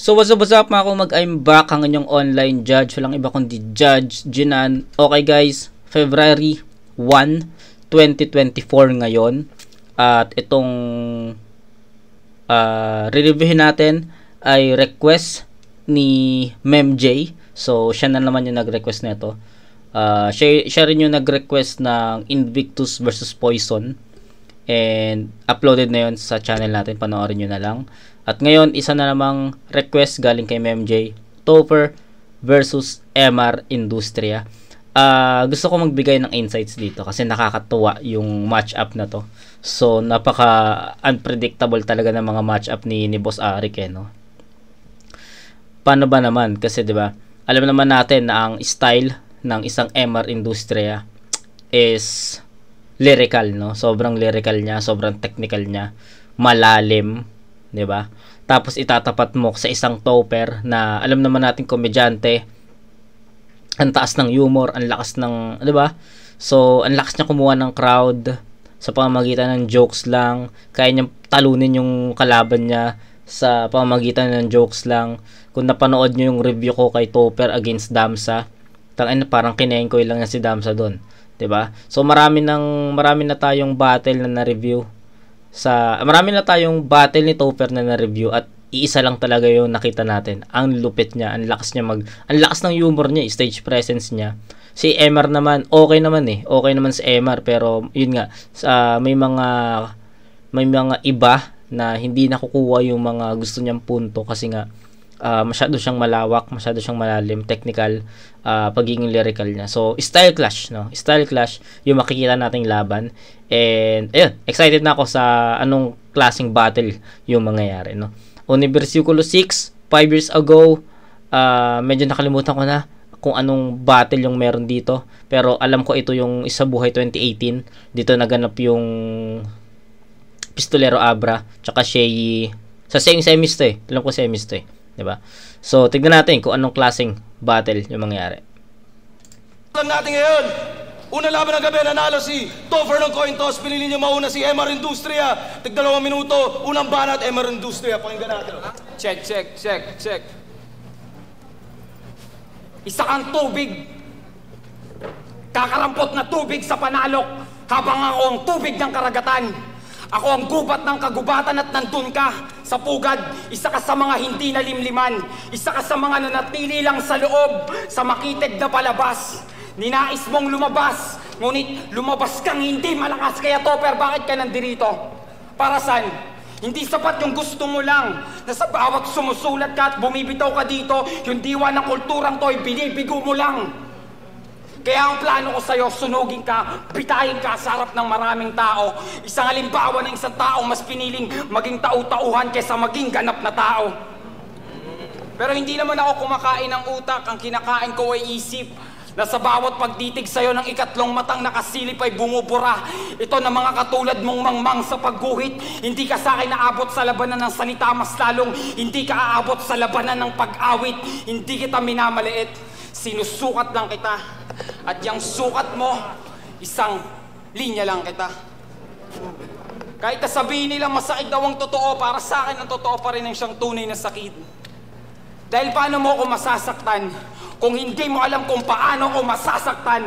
So what's up mga kumag, I'm back, ang inyong online judge, walang iba kundi Judge Jinan. Okay guys, February 1, 2024 ngayon. At itong re-reviewin natin ay request ni MemJ. So siya na naman yung nag-request nito. Siya rin yung nag-request ng Invictus versus Poison. And uploaded na yun sa channel natin, panoorin nyo na lang. At ngayon, isa na namang request galing kay MemJ, Topher versus MR Industria. Gusto ko magbigay ng insights dito kasi nakakatuwa yung match-up na to. So, napaka-unpredictable talaga ng mga match-up ni Boss Arik, no? Paano ba naman? Kasi, di ba, alam naman natin na ang style ng isang MR Industria is lyrical, no? Sobrang lyrical niya, sobrang technical niya, malalim, 'di ba? Tapos itatapat mo sa isang Topher na alam naman natin komedyante, ang taas ng humor, ang lakas ng, 'di ba? So, ang lakas niya kumuha ng crowd sa pamamagitan ng jokes lang. Kaya niyang talunin yung kalaban niya sa pamamagitan ng jokes lang. Kung napanood niyo yung review ko kay Topher against Damsa, parang kinengkoy lang niya si Damsa doon, 'di ba? So, marami na tayong battle na na-review. Marami na tayong battle ni Topher na na-review at iisa lang talaga yung nakita natin. Ang lupit niya, ang lakas ng humor niya, stage presence niya. Si MR naman, okay naman eh. Okay naman si MR, pero yun nga, may mga iba na hindi nakukuha yung mga gusto niyang punto kasi nga masyado siyang malawak, masyado siyang malalim, technical, pagiging lyrical niya. So, style clash, no? Style clash yung makikita nating laban. And, ayun, excited na ako sa anong klaseng battle yung mangyayari, no? Versikulo 6, 5 years ago, medyo nakalimutan ko na kung anong battle yung meron dito. Pero, alam ko ito yung Isa Buhay 2018. Dito naganap yung Pistolero Abra, tsaka Shei. Sa semis to eh. Alam ko semis to eh. Diba? So, tignan natin kung anong klaseng battle yung mangyayari. Alam natin ngayon, unang laban ng gabi, nanalo si Topher ng coin toss. Pinili niya mauna si MR Industria. Tig-2 minuto, unang banat, MR Industria. Pakinggan natin. Check. Isa kang tubig. Kakarampot na tubig sa panalok habang ako ang tubig ng karagatan. Ako ang gubat ng kagubatan at nandun ka sa pugad. Isa ka sa mga hindi nalimliman. Isa ka sa mga nanatili lang sa loob, sa makitig na palabas. Ninais mong lumabas, ngunit lumabas kang hindi malakas. Kaya Topher, bakit ka nandirito? Para saan? Hindi sapat yung gusto mo lang, na sa bawat sumusulat ka at bumibitaw ka dito, yung diwa ng kulturang to ay binibigo mo lang. Kaya ang plano ko sa'yo, sunugin ka, bitayin ka sa harap ng maraming tao. Isang halimbawa ng isang taong mas piniling maging tau-tauhan kaysa maging ganap na tao. Pero hindi naman ako kumakain ng utak, ang kinakain ko ay isip. Na sa bawat pagtitig sa'yo ng ikatlong matang nakasilip ay bumubura. Ito na mga katulad mong mangmang sa pagguhit. Hindi ka sa akin naabot sa labanan ng salita, mas lalong hindi ka aabot sa labanan ng pag-awit. Hindi kita minamaliit, sinusukat lang kita. At yung sukat mo, isang linya lang kita. Kahit sabihin nila masakit daw ang totoo, para sa akin ang totoo pa rin ang siyang tunay na sakit. Dahil paano mo ako masasaktan kung hindi mo alam kung paano ako masasaktan?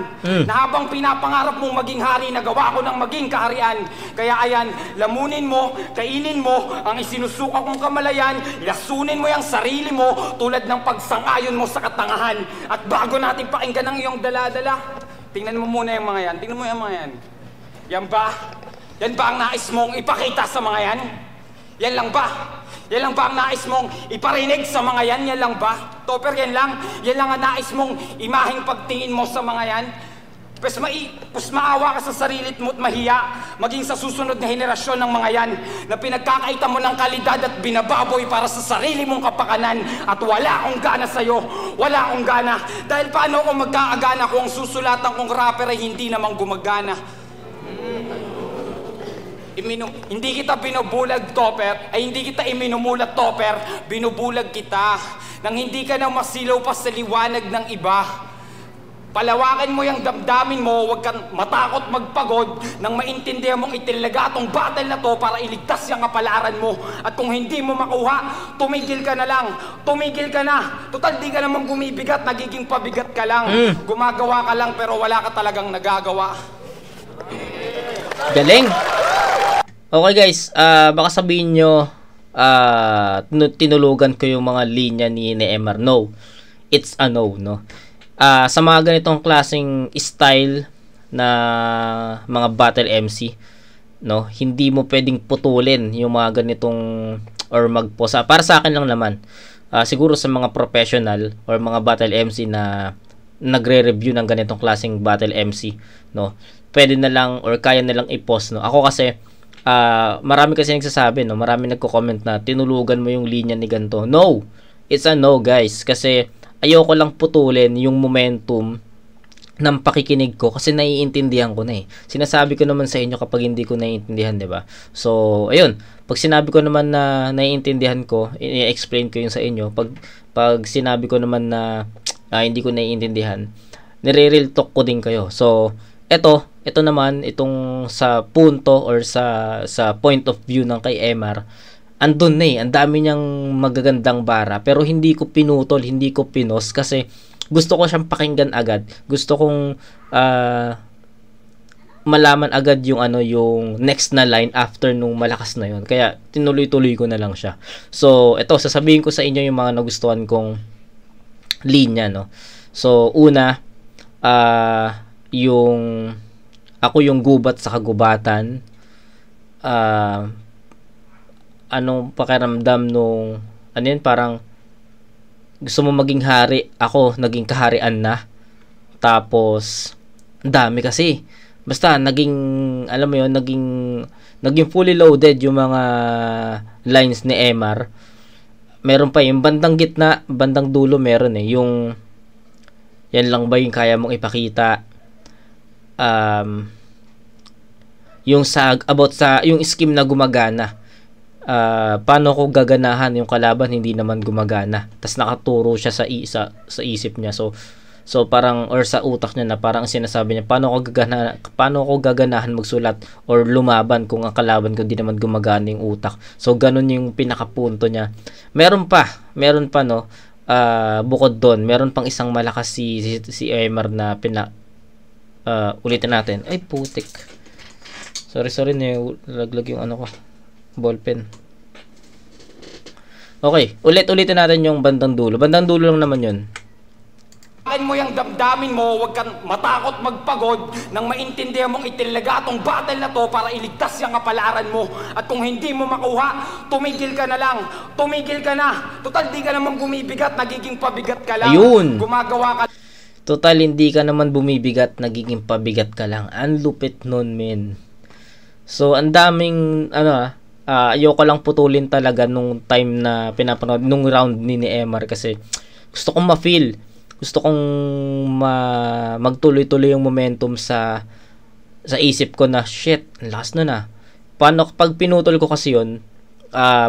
Na habang pinapangarap mong maging hari, nagawa ko ng maging kaharian. Kaya ayan, lamunin mo, kainin mo ang isinusuka kong kamalayan, lasunin mo yung sarili mo tulad ng pagsang-ayon mo sa katangahan. At bago natin pakinggan ang iyong dala-dala, tingnan mo muna yung mga yan. Tingnan mo yung mga yan. Yan ba? Yan ba ang nais mong ipakita sa mga yan? Yan lang ba? Yan lang ba ang nais mong iparinig sa mga yan? Yan lang ba? Topher, yan lang? Yan lang ang nais mong imaheng pagtingin mo sa mga yan? Pues maawa ka sa sarilit mo at mahiya, maging sa susunod na henerasyon ng mga yan na pinagkakaita mo ng kalidad at binababoy para sa sarili mong kapakanan. At wala akong gana sa'yo. Wala akong gana. Dahil paano ako magkaagana kung ang susulatan kong rapper ay hindi namang gumagana? Hindi kita binubulag, Topher, ay hindi kita iminumulat, Topher. Binubulag kita nang hindi ka na masilaw pa sa liwanag ng iba. Palawakin mo yung damdamin mo, huwag kang matakot magpagod nang maintindihan mong itinaga tong battle na to para iligtas yung kapalaran mo. At kung hindi mo makuha, tumigil ka na lang. Tumigil ka na. Total, di ka naman gumibigat, nagiging pabigat ka lang. Gumagawa ka lang pero wala ka talagang nagagawa. Galing! Okay guys, baka sabihin nyo, tinulugan ko yung mga linya ni Emar. No, it's a no, no? Sa mga ganitong klaseng style na mga battle MC, no, hindi mo pwedeng putulin yung mga ganitong or magposa. Para sa akin lang naman, siguro sa mga professional or mga battle MC na nagre-review ng ganitong klaseng battle MC, no, pwede na lang or kaya na lang i-post, no. Ako kasi marami kasi nagsasabi, no, marami nagko-comment na tinulugan mo yung linya ni ganito. No, it's a no guys, kasi ayoko lang putulin yung momentum ng pakikinig ko kasi naiintindihan ko na eh. Sinasabi ko naman sa inyo kapag hindi ko naiintindihan, 'di ba? So, ayun, pag sinabi ko naman na naiintindihan ko, i-explain ko yun sa inyo. Pag sinabi ko naman na hindi ko naiintindihan, nire-real talk ko din kayo. So, ito naman itong sa punto or sa point of view ng kay Emar, andun na eh, ang dami niyang magagandang bara pero hindi ko pinutol, hindi ko pinos kasi gusto ko siyang pakinggan agad. Gusto kong malaman agad yung yung next na line after nung malakas na yun. Kaya tinuloy-tuloy ko na lang siya. So, ito sasabihin ko sa inyo yung mga nagustuhan kong linya, no. So, una, yung ako yung gubat sa kagubatan. Anong pakiramdam nung yun, parang gusto mo maging hari, ako naging kaharian na. Tapos dami kasi, basta naging, alam mo yun, naging fully loaded yung mga lines ni Emar. Meron pa yung bandang gitna, bandang dulo meron eh, yung yan lang ba yung kaya mong ipakita. Yung about sa yung scheme na gumagana. Paano ko gaganahan yung kalaban hindi naman gumagana, tas nakaturo siya sa isip niya, so parang or sa utak niya na parang sinasabi niya paano ko gaganahan magsulat or lumaban kung ang kalaban ko hindi naman gumagana yung utak. So ganun yung pinakapunto niya. Meron pa no, bukod doon meron pang isang malakas si Emar na ulitin natin. Ay putik, sorry na laglag yung ko, ballpen. Okay, ulitin natin yung bandang dulo. Bandang dulo lang naman yun. Palawakin mo yung damdamin mo, huwag kang matakot magpagod nang maintindihan mong itinaga tong battle na to para iligtas yung kapalaran mo. At kung hindi mo makuha, tumigil ka na lang. Tumigil ka na. Total, di ka naman gumibigat, nagiging pabigat ka lang. Ayun. Gumagawa ka. Total, hindi ka naman bumibigat, nagiging pabigat ka lang. Ang lupit nun, men. So, ang daming, ayoko lang putulin talaga nung time na pinapanood, nung round ni Emar kasi gusto kong ma-feel. Gusto kong magtuloy-tuloy yung momentum sa isip ko na, shit, last na. Paano kapag pinutol ko kasi yun,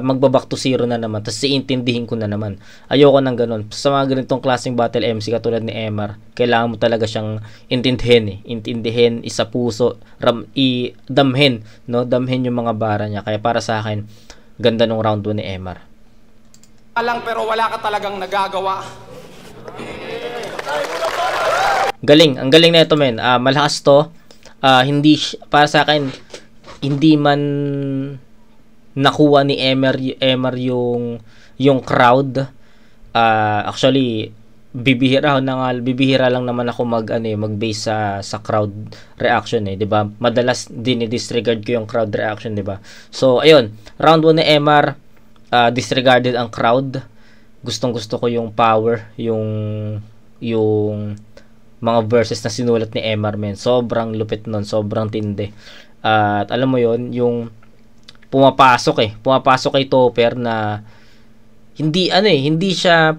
magbaback to zero na naman, tapos iintindihin ko na naman. Ayoko nang ganun. Sa mga ganitong klaseng battle MC katulad ni Emar, kailangan mo talaga siyang intindihin, isa puso, damhin, no? Damhin yung mga bara niya. Kaya para sa akin, ganda nung round 1 ni Emar. Lang pero wala ka talagang nagagawa. Galing, ang galing na ito, men. Malakas to. Hindi, para sa akin, hindi man nakuha ni Emar yung crowd. Actually bibihira lang naman ako mag-base sa crowd reaction 'di ba? Madalas disregard ko yung crowd reaction, 'di ba? So ayun, round 1 ni Emar, disregarded ang crowd. Gustong-gusto ko yung power, yung mga verses na sinulat ni Emar, men. Sobrang lupit nun, sobrang tindi. At alam mo yon, yung pumapasok kay Topper na hindi siya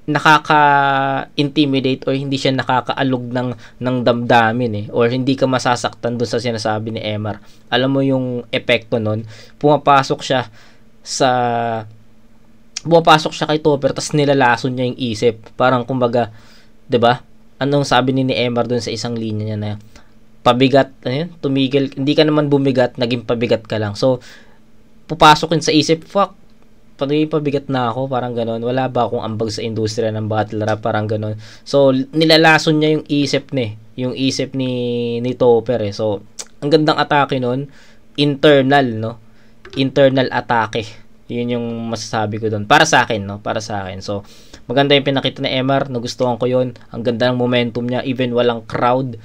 nakaka-intimidate or hindi siya nakakaalog ng damdamin or hindi ka masasaktan doon sa sinasabi ni Emar. Alam mo yung epekto nun, pumapasok siya pumapasok siya kay Topper, tas nilalason niya yung isip. Parang kumbaga, 'di ba? Anong sabi ni Emar doon sa isang linya niya na pabigat, ano yun? Tumigil, hindi ka naman bumigat, naging pabigat ka lang. So, pupasok yun sa isip, fuck, pabigat na ako, parang ganon. Wala ba akong ambag sa industriya ng battle rap, parang ganon. So, nilalason niya yung isip ni Topper eh. So, ang gandang atake nun, internal, no? Internal atake. Yun yung masasabi ko doon. Para sa akin, no? Para sa akin. So, maganda yung pinakita ni Emar, nagustuhan ko yun. Ang ganda ng momentum niya, even walang crowd.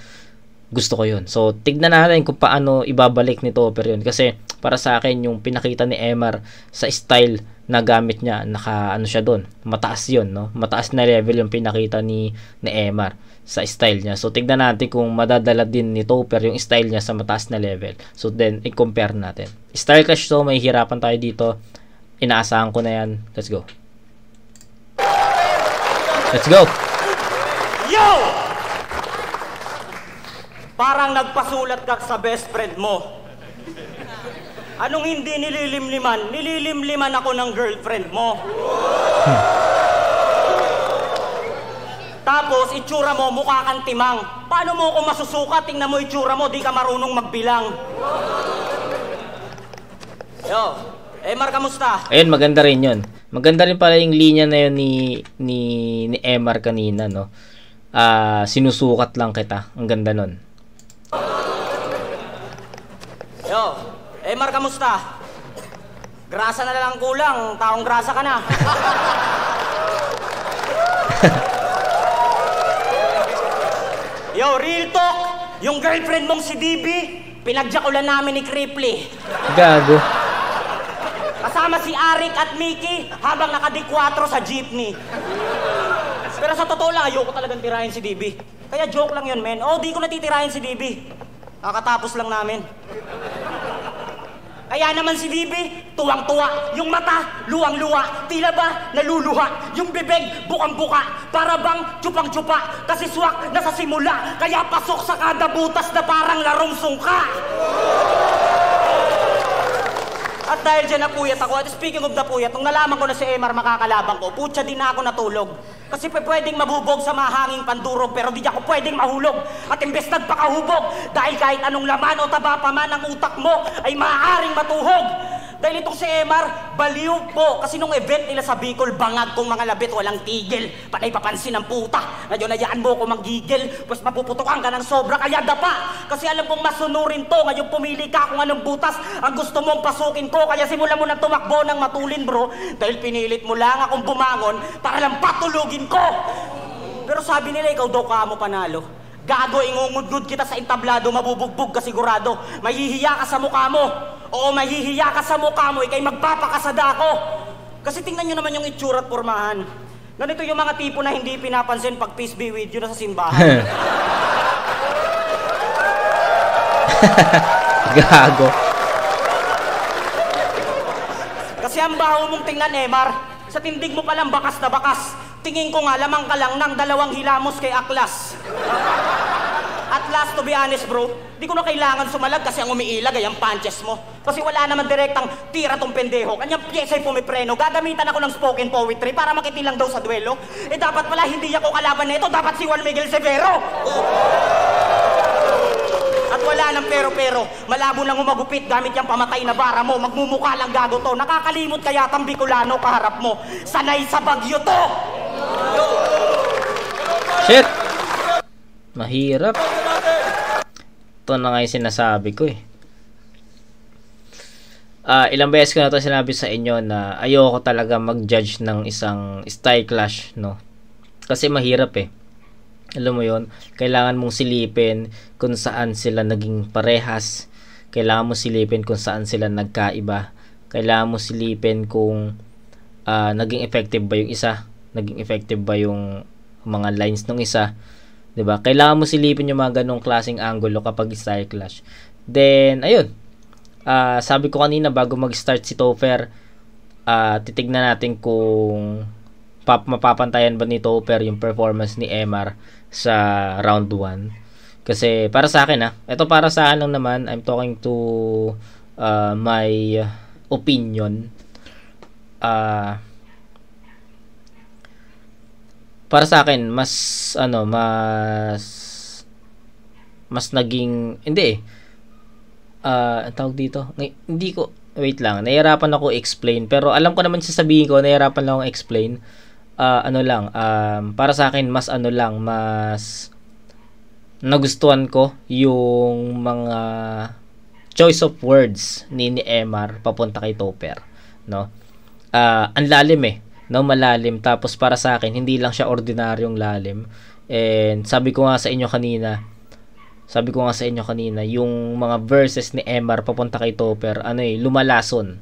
Gusto ko yun. So, tignan natin kung paano ibabalik ni Topper yun. Kasi, para sa akin, yung pinakita ni Emar sa style na gamit niya, ano siya doon. Mataas yun, no? Mataas na level yung pinakita ni Emar sa style niya. So, tignan natin kung madadala din ni Topper yung style niya sa mataas na level. So, then, i-compare natin. Style clash to, may hirapan tayo dito. Inaasahan ko na yan. Let's go. Let's go! Yo! Parang nagpasulat ka sa best friend mo. Anong hindi nililimliman? Nililimliman ako ng girlfriend mo. Tapos, itsura mo, mukha kang timang. Paano mo ako masusuka? Tingnan mo itsura mo, di ka marunong magbilang. Yo, Emar, kamusta? Ayun, maganda rin yun. Maganda rin pala yung linya na yun ni Emar kanina, no? Sinusukat lang kita. Ang ganda nun. Yo, Emar, kamusta? Grasa na lang kulang, taong grasa ka na. Yo, real talk, yung girlfriend mong si DB, pinagjakulan namin ni Cripply. Gago. Kasama si Arik at Mickey habang nakadi-4 sa jeepney. Pero sa totoo lang, ayoko talagang tirahin si DB. Kaya joke lang yun, men. Oh, di ko natitirahin si DB. Kakatapos lang namin. Kaya naman si DB, tuwang-tuwa. Yung mata, luwang-luwa. Tila ba naluluha? Yung bibig, bukang-buka. Para bang tsupang-tsupa. Kasi swak na sa simula. Kaya pasok sa kada butas na parang larong sungka. At dahil dyan napuyat ako, at speaking of napuyat, nung nalaman ko na si Emar makakalabang ko, putya din na ako natulog. Kasi pwedeng mabubog sa mahanging pandurog, pero di ako pwedeng mahulog. At imbes nagpakahubog, dahil kahit anong laman o taba pa man ang utak mo, ay maaaring matuhog. Dahil itong si Emar, baliw po. Kasi nung event nila sa Bicol, bangag kong mga labit, walang tigil. Panay papansin ng puta. Ngayon, hayaan mo ko manggigil. Pues mapuputukan ka ng sobra, kaya dapa. Kasi alam kong masunurin to. Ngayon pumili ka kung anong butas ang gusto mong pasukin ko. Kaya simulan mo na tumakbo ng matulin, bro. Dahil pinilit mo lang akong bumangon para lang patulugin ko. Pero sabi nila, ikaw daw ka mo panalo. Gago, ingungudgud kita sa entablado, mabubugbog ka sigurado. Mahihiya ka sa mukha mo. Oo, mahihiya ka sa mukha mo, ikay magpapakasada ako. Kasi tingnan nyo naman yung itsura at pormahan. Ganito yung mga tipo na hindi pinapansin pag peace be with you na sa simbahan. Gago. Kasi ang baho mong tingnan, Emar. Sa tindig mo palang bakas na bakas. Tingin ko nga, lamang ka lang ng 2 hilamos kay Aklas. At last, to be honest, bro, di ko na kailangan sumalag kasi ang umiilag ay ang punches mo. Kasi wala naman direktang tira tong pendeho. Kanyang piyesa'y pumipreno. Gagamitan ako ng spoken poetry para makitilang daw sa duelo. Eh dapat pala hindi ako kalaban na ito. Dapat si Juan Miguel Severo. At wala nang pero-pero. Malabo nang umagupit gamit yung pamatay na bara mo. Magmumukha lang gago to. Nakakalimot kaya tang Bicolano kaharap mo. Sanay sa bagyo to. Shit! Mahirap. Ito na nga yung sinasabi ko eh. Ilang beses ko na ito sinabi sa inyo na ayoko talaga mag-judge ng isang style clash, no? Kasi mahirap eh. Alam mo yon, kailangan mong silipin kung saan sila naging parehas. Kailangan mo silipin kung saan sila nagkaiba. Kailangan mo silipin kung naging effective ba yung isa, naging effective ba yung mga lines ng isa, 'di ba? Kailangan mo silipin yung mga ganong klaseng angulo kapag style clash. Then ayun, sabi ko kanina bago mag-start si Topher, titignan natin kung mapapantayan ba ni Topher yung performance ni Emar sa round 1. Kasi para sa akin ito para sa akin lang naman, I'm talking to my opinion. para sa akin mas naging hindi ang tawag dito, hindi ko, wait lang, nahihirapan ako explain, pero alam ko naman sasabihin ko, nahihirapan lang akong explain. Para sa akin mas nagustuhan ko yung mga choice of words ni Emar papunta kay Topper, no? Ang lalim no, malalim. Tapos para sa akin hindi lang siya ordinaryong lalim. And sabi ko nga sa inyo kanina, yung mga verses ni Emar papunta kay Topper, lumalason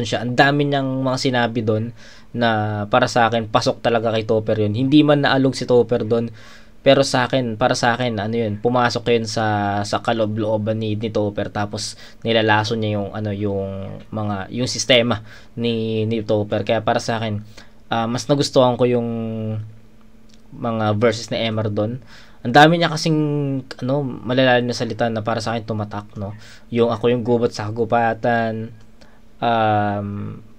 siya. Ang dami niyang mga sinabi doon na para sa akin pasok talaga kay Topper yun. Hindi man naalog si Topper doon, pero para sa akin pumasok yun sa kaloob-looban ni Topper, tapos nilalason niya yung sistema ni Topper. Kaya para sa akin mas nagustuhan ko yung mga verses ni Emar doon. Ang dami niya kasing malalalim na salita na para sa akin tumatak, no? Yung ako yung gubat sa kagubatan,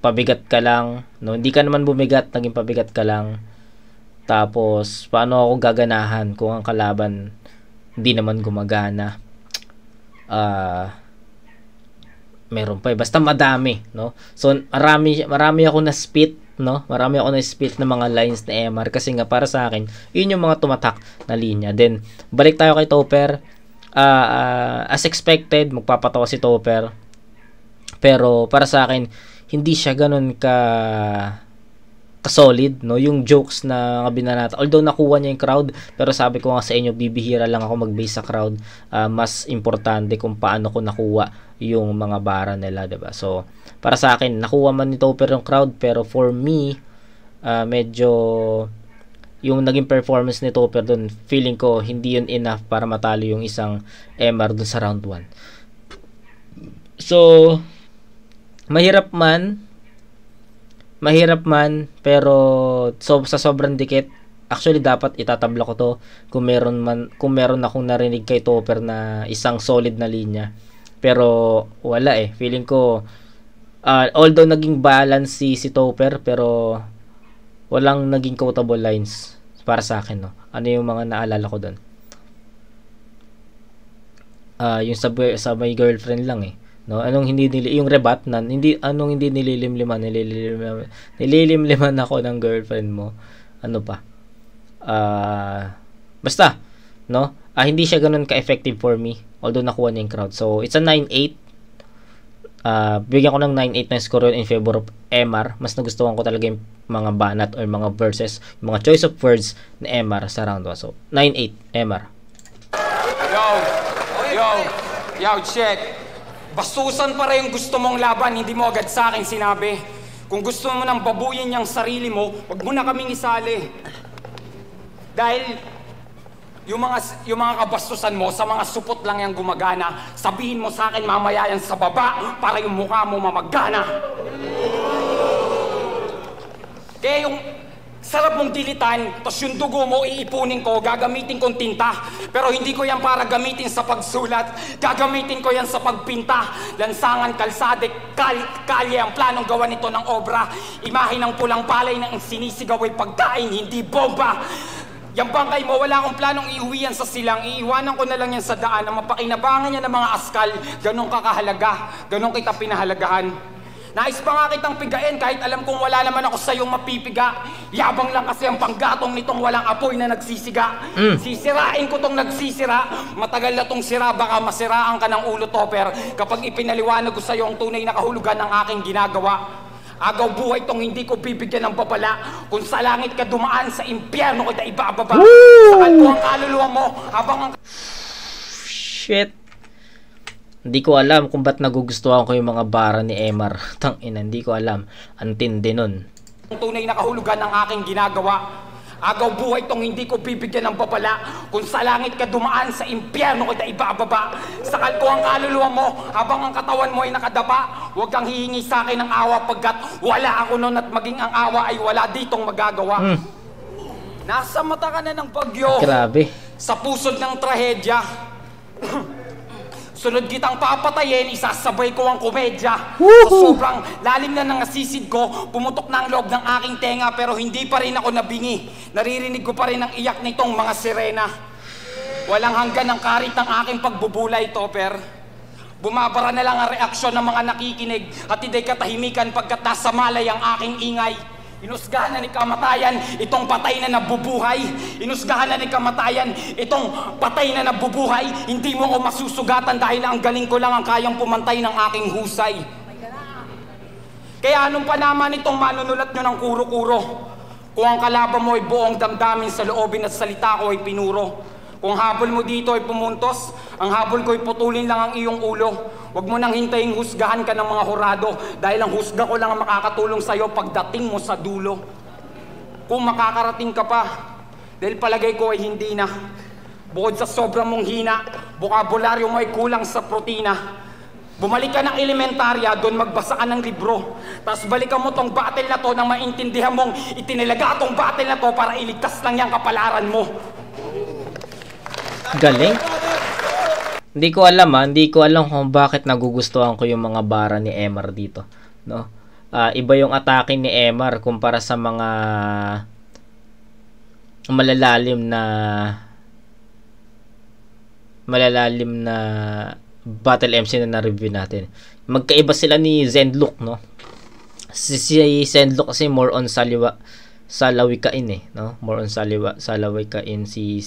pabigat ka lang, no? Hindi ka naman bumigat, naging pabigat ka lang. Tapos paano ako gaganahan kung ang kalaban hindi naman gumagana. Meron pa basta madami, no? So marami ako na spit, no? Marami ako na spit na mga lines ni Emar kasi nga para sa akin yun yung mga tumatak na linya. Then balik tayo kay Topper. As expected, magpapatawa si Topper, pero para sa akin hindi siya ganun ka-solid, no? Yung jokes na binanata, although nakuha niya yung crowd, pero sabi ko nga sa inyo, bibihira lang ako mag-base sa crowd. Mas importante kung paano ko nakuha yung mga bara nila, diba? So para sa akin nakuha man ni Topper yung crowd, pero for me medyo yung naging performance ni Topper dun, feeling ko hindi yun enough para matalo yung isang Emar dun sa round 1. So mahirap man, pero sa sobrang dikit, actually dapat itatabla ko to kung meron akong narinig kay Topper na isang solid na linya, pero wala feeling ko although naging balance si Topper, pero walang naging quotable lines para sa akin, no? Ano yung mga naalala ko doon? Yung sa my girlfriend lang no? Yung rebat na anong hindi nililimliman ako ng girlfriend mo. Ano pa? Basta, no? Hindi siya ganoon ka-effective for me, although nakuha niya yung crowd. So it's a 9-8. Bigyan ko ng 9-8 na score in favor of Emar. Mas nagustuhan ko talaga yung mga banat or mga verses, yung mga choice of words ni Emar sa round 1. So 9-8 Emar. Yo, check. Bastusan pa rin yung gusto mong laban, hindi mo agad sa akin sinabi. Kung gusto mo nang babuyin yung sarili mo, wag mo na kaming isali. Dahil yung mga kabastusan mo, sa mga supot lang yung gumagana. Sabihin mo sa akin mamaya yan sa baba para yung mukha mo mamagana. Kaya yung sarap mong dilitan, tapos yung dugo mo iipunin ko, gagamitin kong tinta. Pero hindi ko yan para gamitin sa pagsulat, gagamitin ko yan sa pagpinta. Lansangan, kalsade, kalye ang planong gawa nito ng obra. Imahe ng pulang palay na ang sinisigaw ay pagkain, hindi bomba. Yang bangkay mo, wala akong planong iuwi yan sa silang. Iiwanan ko na lang yan sa daan na mapakinabangan yan ng mga askal. Ganun ka kahalaga, ganun kita pinahalagahan. Nais pa nga kitang pigain kahit alam kong wala naman ako sa'yong mapipiga. Yabang lang kasi ang panggatong nitong walang apoy na nagsisiga. Sisirain ko tong nagsisira. Matagal na tong sira, baka masiraan ka ng ulo, Topper, kapag ipinaliwanag ko sa'yo ang tunay na kahulugan ng aking ginagawa. Agaw buhay tong hindi ko bibigyan ng babala. Kung sa langit ka dumaan, sa impyerno kita ibababa. Sa kalbo ang kaluluwa mo habang ang... Shit. Hindi ko alam kung ba't nagugustuhan ko yung mga bara ni Emar. Tangina, hindi ko alam. Antindi nun. Ang tunay na kahulugan ng aking ginagawa. Agaw buhay tong hindi ko bibigyan ng babala. Kung sa langit ka dumaan, sa impyerno kita ibababa. Sa kalbo ang kaluluwa mo habang ang katawan mo ay nakadapa. Huwag kang hihingi sa akin ng awa pagkat wala ako nun at maging ang awa ay wala ditong magagawa. Nasa mata ka na ng bagyo. Grabe. Sa pusod ng trahedya. Sunod kitang papatayin, isasabay ko ang komedya. Sa sobrang lalim na ng asisid ko, pumutok na ang loob ng aking tenga pero hindi pa rin ako nabingi. Naririnig ko pa rin ang iyak nitong mga sirena. Walang hanggan ang karit ng aking pagbubulay, Topper. Bumabara na lang ang reaksyon ng mga nakikinig at hindi katahimikan pagkat nasa malay ang aking ingay. Inusgahan na ni kamatayan itong patay na nabubuhay. Inusgahan na ni kamatayan itong patay na nabubuhay. Hindi mo ako masusugatan dahil ang galing ko lang ang kayang pumantay ng aking husay. Kaya anong panaman itong manunulat nyo ng kuro-kuro? Kung ang kalaban mo ay buong damdamin sa loobin at salita ko ay pinuro. Kung habol mo dito ay pumuntos, ang habol ko ay putulin lang ang iyong ulo. Huwag mo nang hintayin husgahan ka ng mga hurado dahil ang husga ko lang ang makakatulong sa'yo pagdating mo sa dulo. Kung makakarating ka pa, dahil palagay ko ay hindi na. Bukod sa sobrang mong hina, bokabularyo mo ay kulang sa protina. Bumalik ka ng elementarya, doon magbasa ka ng libro. Tapos balikan mo tong battle na to nang maintindihan mong itinilaga tong battle na to para iligtas lang yung kapalaran mo. Galing. Hindi ko alam kung bakit nagugustuhan ko yung mga bara ni Emar dito, no? Iba yung atake ni Emar kumpara sa mga malalalim na Battle MC na na-review natin. Magkaiba sila ni Zenlook, no? Si Zenlook kasi more on salawikain eh, no? More on salawikain si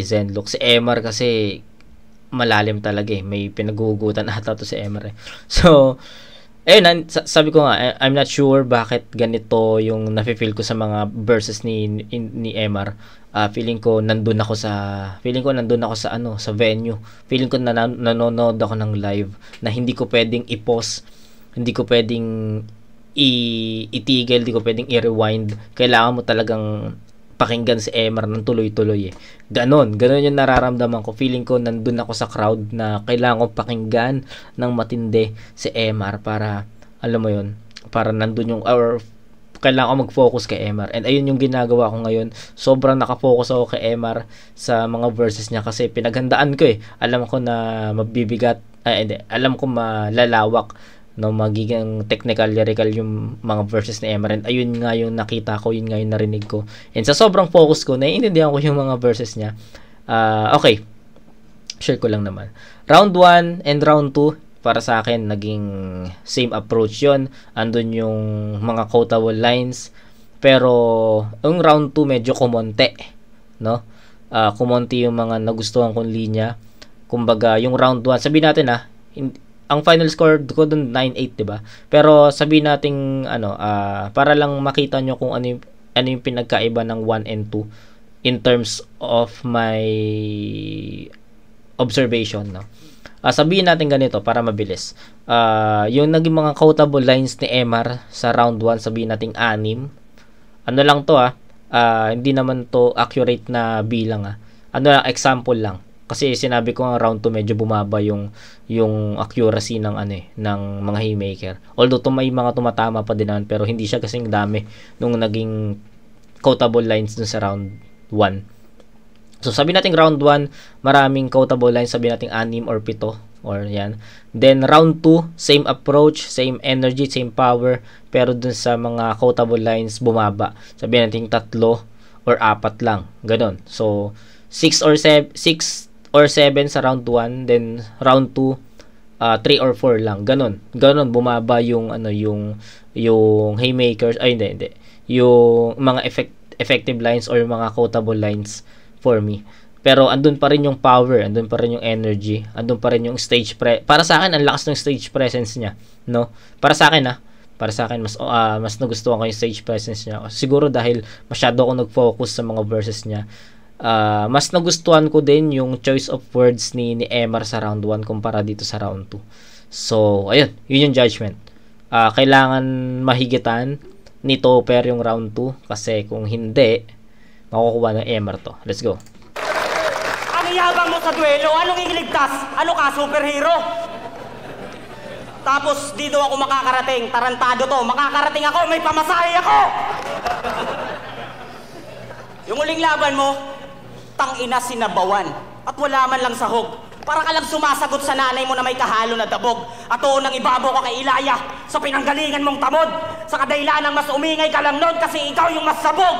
Zenlook. Si Emar kasi malalim talaga eh. May pinagugutan ata to si Emar eh. So, ayun, sabi ko nga, I'm not sure bakit ganito yung nafe-feel ko sa mga verses ni Emar. Feeling ko nandun ako sa venue. Feeling ko nanonood ako ng live na hindi ko pwedeng i-pause, hindi ko pwedeng itigil, hindi ko pwedeng i-rewind. Kailangan mo talagang pakinggan si Emar ng tuloy-tuloy eh. Ganon yung nararamdaman ko. Feeling ko nandun ako sa crowd na kailangan ko pakinggan ng matindi si Emar para, alam mo yun, para nandun yung, or kailangan ko mag-focus kay Emar. And ayun yung ginagawa ko ngayon. Sobrang nakafocus ako kay Emar sa mga verses niya kasi pinaghandaan ko eh. Alam ko na mabibigat, alam ko malalawak, no, magiging technical, lyrical yung mga verses ni Emar. And ayun nga yung nakita ko, yun nga yung narinig ko. And sa sobrang focus ko, naiintindihan ko yung mga verses niya. Okay, share ko lang naman. Round 1 and round 2, para sa akin, naging same approach yun. Andun yung mga quotable lines. Pero, yung round 2 medyo kumonte, no? Kumonte yung mga nagustuhan kong linya. Kumbaga, yung round 1, sabihin natin ang final score ko dun 9-8, 'di ba? Pero sabihin nating para lang makita nyo kung ano yung pinagkaiba ng 1 and 2 in terms of my observation, no. Sabihin natin ganito para mabilis. Yung naging mga quotable lines ni Emar sa round 1, sabihin nating 6. Ano lang to hindi naman to accurate na bilang example lang. Kasi sinabi ko nga round 2 medyo bumaba yung accuracy ng ng mga haymaker. Although may mga tumatama pa din naman pero hindi siya kasing dami nung naging quotable lines dun sa round 1. So sabi natin round 1, maraming quotable lines, sabi natin 6 or 7 or yan. Then round 2, same approach, same energy, same power, pero dun sa mga quotable lines bumaba. Sabi natin 3 or 4 lang, ganon. So 6 or 7 sa round 1, then round 2 3 or 4 lang, ganon bumaba yung yung haymakers, hindi yung mga effective lines or mga quotable lines for me. Pero andun pa rin yung power, andun pa rin yung energy, andun pa rin yung stage para sa akin ang lakas ng stage presence niya, no? Para sa akin mas nagustuhan ko yung stage presence niya. Siguro dahil masyado ako nag-focus sa mga verses niya. Mas nagustuhan ko din yung choice of words ni Emar sa round 1 kumpara dito sa round 2. So, ayun, yun yung judgment. Kailangan mahigitan ni Topper yung round 2 kasi kung hindi, makukuha ng Emar to. Let's go. Ang yabang mo sa duelo, anong iligtas? Ano ka, superhero? Tapos dito ako makakarating, tarantado to. Makakarating ako, may pamasahe ako! Yung uling laban mo, tangina sinabawan. At wala man lang sahog. Para ka lang sumasagot sa nanay mo na may kahalo na dabog. At oo, nang ibabo ka kay Ilaya sa pinanggalingan mong tamod. Sa kadailanang mas umingay ka lang noon kasi ikaw yung mas sabog.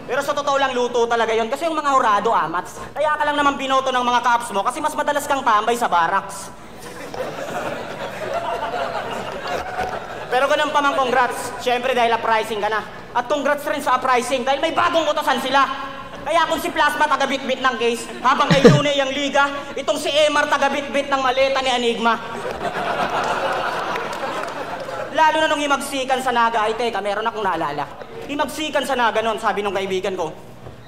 Pero sa totoo lang, luto talaga yon kasi yung mga hurado, amats. Kaya ka lang naman binoto ng mga kaps mo kasi mas madalas kang tambay sa barracks. Pero ganun pa man, congrats. Siyempre dahil uprising ka na. At congrats rin sa uprising dahil may bagong utosan sila. Kaya kung si Plasma taga-bit-bit ng case, habang kay Lune yung liga, itong si Emar taga-bit-bit ng maleta ni Enigma. Lalo na nung himagsikan sa Naga, ay teka, meron akong naalala. Himagsikan sa Naga noon, sabi nung kaibigan ko,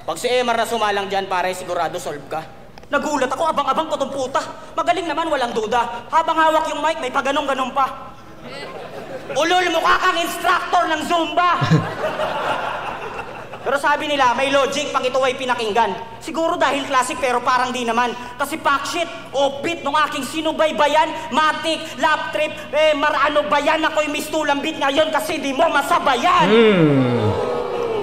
pag si Emar na sumalang dyan, pare, sigurado solve ka. Nagulat ako, abang-abang ko tong puta. Magaling naman, walang duda. Habang hawak yung mic, may paganong-ganong pa. Ulol, mukha kang instructor ng Zumba! Pero sabi nila, may logic pag ito ay pinakinggan. Siguro dahil classic pero parang di naman. Kasi packshit, offbeat nung aking sinubaybayan, matik, lap trip, marano ba yan? Ako'y mistulang beat ngayon kasi di mo masabayan.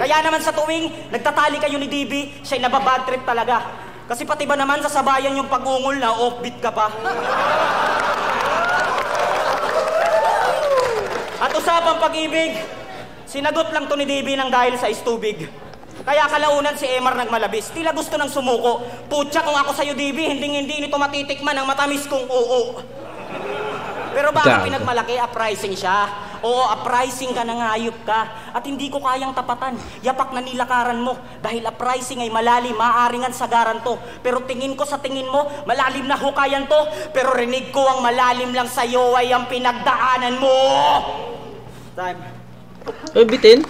Kaya naman sa tuwing nagtatali kayo ni DB, siya'y nababad trip talaga. Kasi pati ba naman sasabayan yung pag-ungol na offbeat ka pa? At usapang pag-ibig, sinagot lang to ni DB ng dahil sa istubig. Kaya kalaunan si Emar nagmalabis. Tila gusto nang sumuko. Putya kung ako sa'yo, DB, hindi nito matitikman ang matamis kong oo. Pero bakit pinagmalaki? Uprising siya. Oo, uprising ka, nangayop ka. At hindi ko kayang tapatan. Yapak na nilakaran mo. Dahil uprising ay malalim, maaaringan sagaran to. Pero tingin ko sa tingin mo, malalim na hukayan to. Pero rinig ko ang malalim lang sa'yo ay ang pinagdaanan mo. Time. Bitin?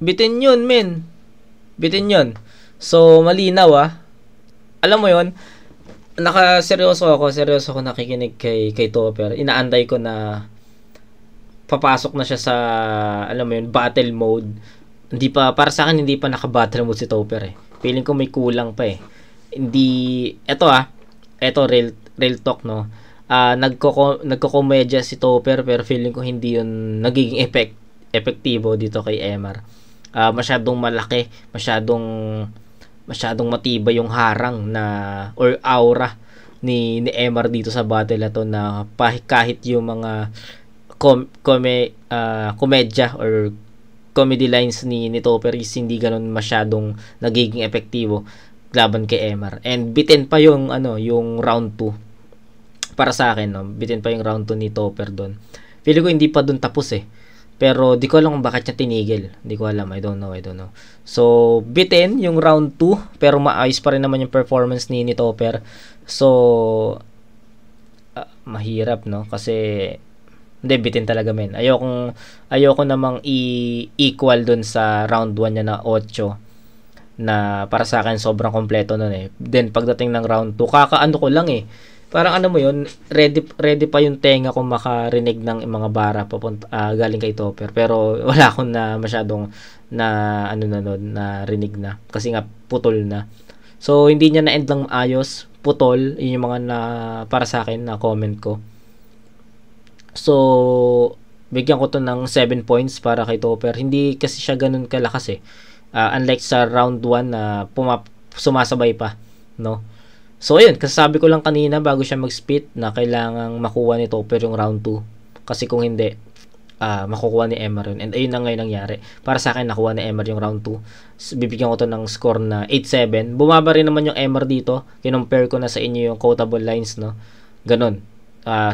Bitin yun, men. Bitin yun. So, malinaw Alam mo yun, seryoso ako nakikinig kay Topper. Inaantay ko na papasok na siya sa, alam mo yun, battle mode. Hindi pa, para sa akin, hindi pa naka-battle mode si Topper Feeling ko may kulang pa Hindi, eto real talk, no. Nagko-komedya si Topper pero feeling ko hindi yun nagiging epektibo dito kay Emar. Masyadong malaki, masyadong matibay yung harang na or aura ni Emar dito sa battle na to, na kahit yung mga komedya or comedy lines ni Topper is hindi ganun masyadong nagiging epektibo laban kay Emar. And bitin pa yung yung round 2. Para sa akin, no, bitin pa yung round 2 ni Topper doon. Feeling ko hindi pa doon tapos Pero di ko alam kung bakit niya tinigil. Di ko alam. I don't know. So, bitin yung round 2, pero maayos pa rin naman yung performance ni Topper. So, mahirap, no? Kasi, hindi, bitin talaga, men. Ayoko namang i-equal doon sa round 1 niya na 8. Na para sa akin, sobrang kompleto nun Then, pagdating ng round 2, kakaano ko lang parang mo yun, ready pa yung tenga kung makarinig ng mga bara galing kay Topper. Pero wala akong na masyadong na rinig na. Kasi nga putol na. So hindi niya na-end lang ayos, putol. Yun yung mga para sa akin na comment ko. So bigyan ko to ng 7 points para kay Topper. Hindi kasi siya ganun kalakas unlike sa round 1 na sumasabay pa, no? So, ayun, kasasabi ko lang kanina bago siya mag-spit na kailangang makuha ni Topper yung round 2. Kasi kung hindi, makukuha ni Emar yun. And ayun na ngayon nangyari. Para sa akin, nakuha ni Emar yung round 2. Bibigyan ko to ng score na 8-7. Bumaba rin naman yung Emar dito. Kinumpare ko na sa inyo yung quotable lines, no? Ganon.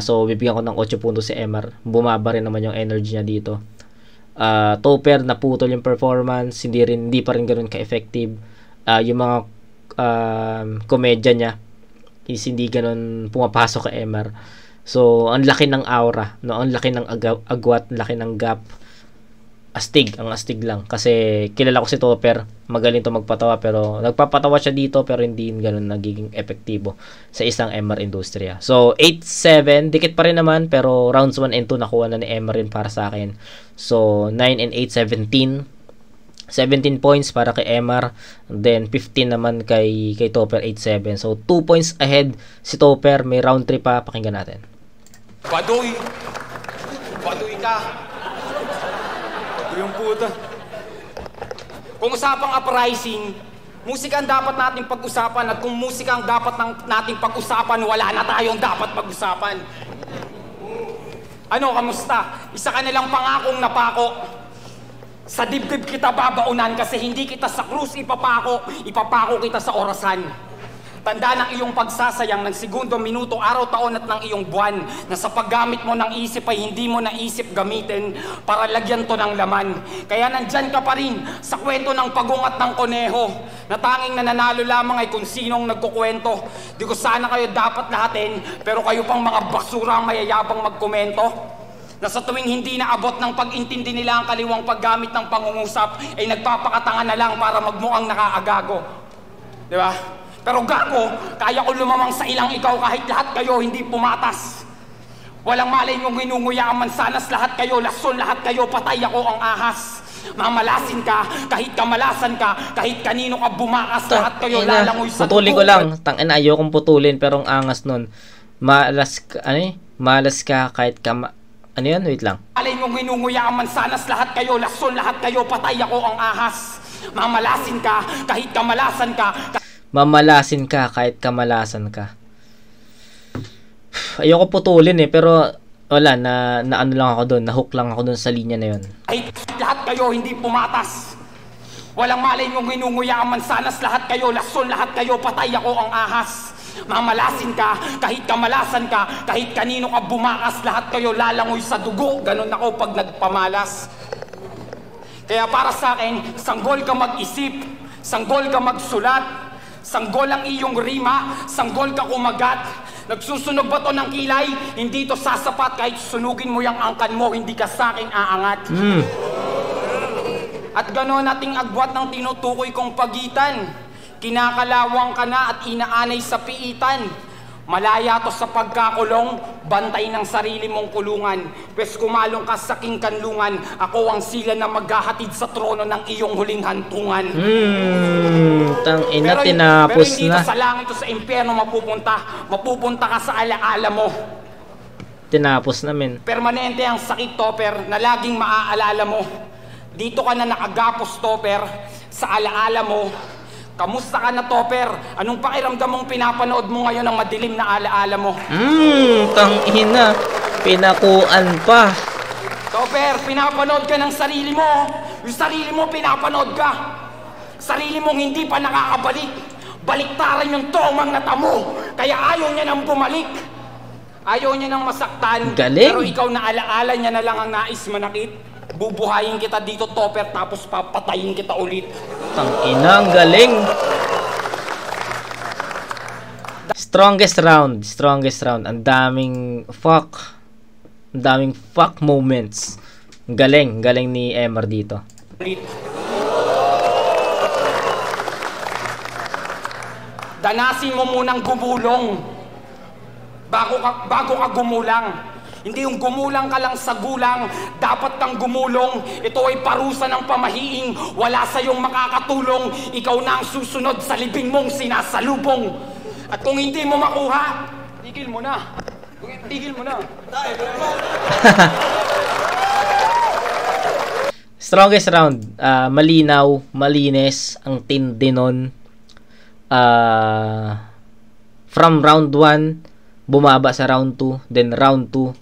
So, bibigyan ko ng 8 puntos si Emar. Bumaba rin naman yung energy niya dito. Topper, naputol yung performance. Hindi pa rin ganon ka-effective. Yung mga komedya niya is hindi ganun pumapasok kay Emar. So, ang laki ng aura, no? Ang laki ng agwat, ang laki ng gap. Ang astig lang. Kasi kilala ko si Topper, magaling to magpatawa, pero nagpapatawa siya dito pero hindi ganun nagiging epektibo sa isang Emar Industria. So, 8-7, dikit pa rin naman, pero rounds 1 and 2 nakuha na ni Emar rin para sa akin. So, 9 and 8, 17. 17 points para kay Emar, then 15 naman kay Topper, 8-7. So 2 points ahead si Topper. May round 3 pa, pakinggan natin. Baduy ka. Yung puta. Kung usapang uprising, Musika ang dapat nating pag-usapan at kung musika ang dapat nating pag-usapan, wala na tayong dapat pag-usapan. Ano, kamusta? Isa ka nilang pangakong napako. Sa dibdib kita babaunan kasi hindi kita sa krus ipapako kita sa orasan. Tanda ng iyong pagsasayang ng segundo, minuto, araw, taon at ng iyong buwan na sa paggamit mo ng isip ay hindi mo naisip gamitin para lagyan to ng laman. Kaya nandyan ka pa rin sa kwento ng pagungat ng koneho na tanging nananalo lamang ay kung sinong nagkukwento. Di ko sana kayo dapat lahatin pero kayo pang mga basura ang mayayabang magkomento na sa tuwing hindi naabot ng pag-intindi nila ang kaliwang paggamit ng pangungusap ay nagpapakatanga na lang para magmukhang nakaagago. Di ba? Pero gago, kaya ko lumamang sa ilang ikaw kahit lahat kayo hindi pumatas. Walang malay yung ginunguya ang mansanas, lahat kayo, lason, lahat kayo, patay ako ang ahas. Mamalasin ka, kahit kamalasan ka, kahit kanino ka bumakas, lahat kayo lalangoy sa putulin ko lang, tangina ayokong putulin pero ang angas nun. Malas ka kahit ano yan? Wait lang. Malay yung ginunguya ang mansanas, lahat kayo, lason, lahat kayo, patay ako ang ahas. Mamalasin ka, kahit kamalasan ka, mamalasin ka kahit kamalasan ka. Ayoko putulin pero wala na ano lang ako doon, na-hook lang ako doon sa linya na 'yon. Ay, lahat kayo hindi pumatas. Walang malay yung ginunguya ang mansanas, lahat kayo, lason, lahat kayo, patay ako ang ahas. Mamalasin ka, kahit kamalasan ka, kahit kanino ka bumakas, lahat kayo lalangoy sa dugo. Ganun ako pag nagpamalas. Kaya para sa akin, sanggol ka mag-isip, sanggol ka magsulat, sanggol ang iyong rima, sanggol ka kumagat. Nagsusunog ba to ng kilay? Hindi to sasapat kahit sunugin mo yung angkan mo, hindi ka sa akin aangat. At gano'n nating agwat ng tinutukoy kong pagitan. Kinakalawang ka na at inaanay sa piitan. Malaya to sa pagkakulong, bantay ng sarili mong kulungan. Pwes kumalong ka sa king kanlungan, ako ang sila na maghahatid sa trono ng iyong huling hantungan. Tang ina, tinapos pero hindi na. Sa langit o sa impyerno mapupunta ka sa alaala mo. Tinapos namin. Permanente ang sakit, Topper, na laging maaalala mo. Dito ka na nakagapos, Topper, sa alaala mo. Kamusta ka na, Topper? Anong pakiramdam mong pinapanood mo ngayon ang madilim na alaala mo? Tang ina, pinakuan pa. Topper, pinapanood ka ng sarili mo. Yung sarili mo, pinapanood ka. Sarili mong hindi pa nakakabalik. Baliktaran yung tomang natamo. Kaya ayaw niya nang bumalik. Ayaw niya nang masaktan. Galing. Pero ikaw na alaala niya na lang ang nais manakit. Bubuhayin kita dito, Topper, tapos papatayin kita ulit. Tangina, ang galing. Strongest round. Ang daming fuck moments. Galing ni Emar dito. Danasin mo munang gumulong bago ka gumulang. Hindi yung gumulang ka lang sa gulang, dapat kang gumulong. Ito ay parusa ng pamahiing, wala sa iyong makakatulong. Ikaw na ang susunod sa libing mong sinasalubong. At kung hindi mo makuha, tigil mo na. Strongest round, malinaw, malinis, ang tindi nun. From round 1, bumaba sa round 2, then round 2,